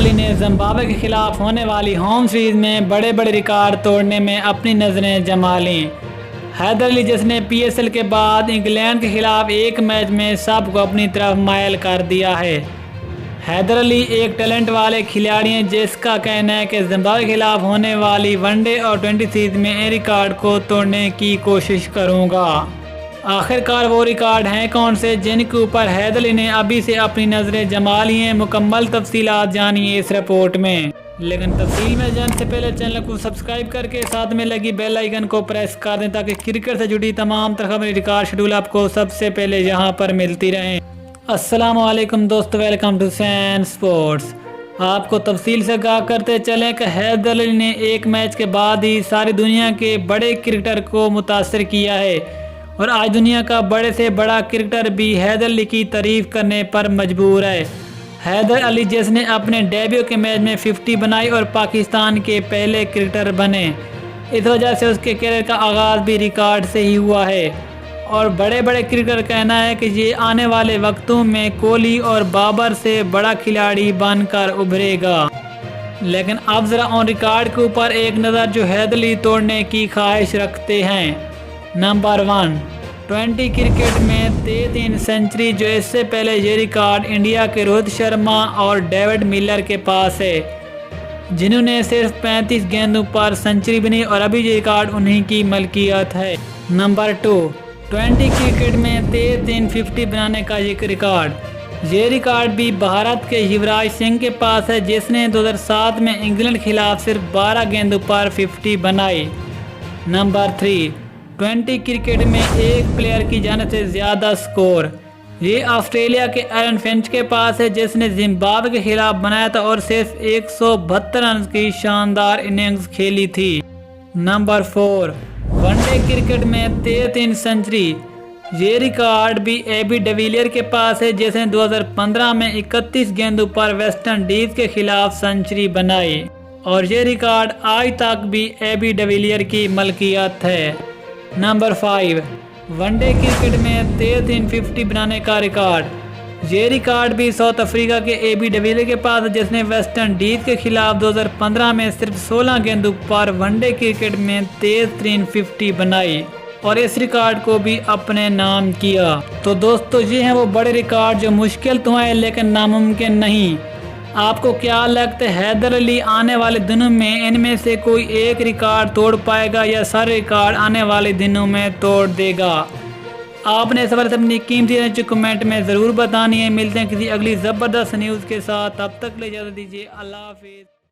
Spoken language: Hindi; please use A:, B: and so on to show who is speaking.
A: अली ने जिम्बाब्वे के खिलाफ होने वाली होम सीरीज में बड़े बड़े रिकॉर्ड तोड़ने में अपनी नज़रें जमा लीं। हैदर अली जिसने पीएसएल के बाद इंग्लैंड के खिलाफ एक मैच में सबको अपनी तरफ मायल कर दिया है। हैदर अली एक टैलेंट वाले खिलाड़ी हैं जिसका कहना है कि जिम्बाब्वे के खिलाफ होने वाली वनडे और 20 सीरीज में इन रिकॉर्ड को तोड़ने की कोशिश करूंगा। आखिरकार वो रिकॉर्ड हैं कौन से जिनके ऊपर हैदर अली ने अभी से अपनी नज़रें जमा ली हैं। मुकम्मल तफसीलात जानिए इस रिपोर्ट में। लेकिन तफसील में जाने से पहले चैनल को सब्सक्राइब करके साथ में लगी बेल आइकन को प्रेस कर दें ताकि क्रिकेट से जुड़ी तमाम तरह खबरें रिकॉर्ड शेड्यूल आपको सबसे पहले यहाँ पर मिलती रहें। अस्सलाम वालेकुम दोस्तों, वेलकम टू सैन स्पोर्ट्स। आपको तफसील से आगाह करते चलें कि हैदर अली ने एक मैच के बाद ही सारी दुनिया के बड़े क्रिकेटर को मुतासर किया है और आज दुनिया का बड़े से बड़ा क्रिकेटर भी हैदर अली की तारीफ करने पर मजबूर है। हैदर अली जिसने अपने डेब्यू के मैच में 50 बनाई और पाकिस्तान के पहले क्रिकेटर बने, इस वजह से उसके करियर का आगाज़ भी रिकॉर्ड से ही हुआ है और बड़े बड़े क्रिकेटर कहना है कि ये आने वाले वक्तों में कोहली और बाबर से बड़ा खिलाड़ी बनकर उभरेगा। लेकिन अब ज़रा ऑन रिकॉर्ड के ऊपर एक नज़र जो हैदर अली तोड़ने की ख्वाहिश रखते हैं। नंबर 1, 20 क्रिकेट में 3 सेंचुरी, जो इससे पहले ये रिकॉर्ड इंडिया के रोहित शर्मा और डेविड मिलर के पास है जिन्होंने सिर्फ 35 गेंदों पर सेंचुरी बनी और अभी ये रिकॉर्ड उन्हीं की मलकियत है। नंबर 2, 20 क्रिकेट में 3 50 बनाने का ये रिकॉर्ड भी भारत के युवराज सिंह के पास है जिसने 2007 में इंग्लैंड के खिलाफ सिर्फ 12 गेंदों पर 50 बनाई। नंबर 3, 20 क्रिकेट में एक प्लेयर की जाने से ज़्यादा स्कोर, ये ऑस्ट्रेलिया के एरन फिंच के पास है जिसने जिम्बाब्वे के खिलाफ बनाया था और सिर्फ 172 रन की शानदार इनिंग्स खेली थी। नंबर 4, वनडे क्रिकेट में 3 सेंचुरी, ये रिकॉर्ड भी एबी डिविलियर के पास है जिसने 2015 में 31 गेंदों पर वेस्ट इंडीज के खिलाफ सेंचुरी बनाई और ये रिकॉर्ड आज तक भी एबी डिविलियर की मलकियत है। नंबर 5, वनडे क्रिकेट में 3 50 बनाने का रिकॉर्ड, ये रिकॉर्ड भी साउथ अफ्रीका के एबी डिविलियर के पास है जिसने वेस्ट इंडीज के खिलाफ 2015 में सिर्फ 16 गेंदों पर वनडे क्रिकेट में 3 50 बनाई और इस रिकॉर्ड को भी अपने नाम किया। तो दोस्तों ये हैं वो बड़े रिकॉर्ड जो मुश्किल तो हैं लेकिन नामुमकिन नहीं। आपको क्या लगता है हैदर अली आने वाले दिनों में इनमें से कोई एक रिकॉर्ड तोड़ पाएगा या सारे रिकॉर्ड आने वाले दिनों में तोड़ देगा? आपने इस बारे में अपनी कीमती राय कमेंट में ज़रूर बतानी है। मिलते हैं किसी अगली ज़बरदस्त न्यूज़ के साथ, तब तक ले इजाज़त दीजिए। अल्लाह हाफिज़।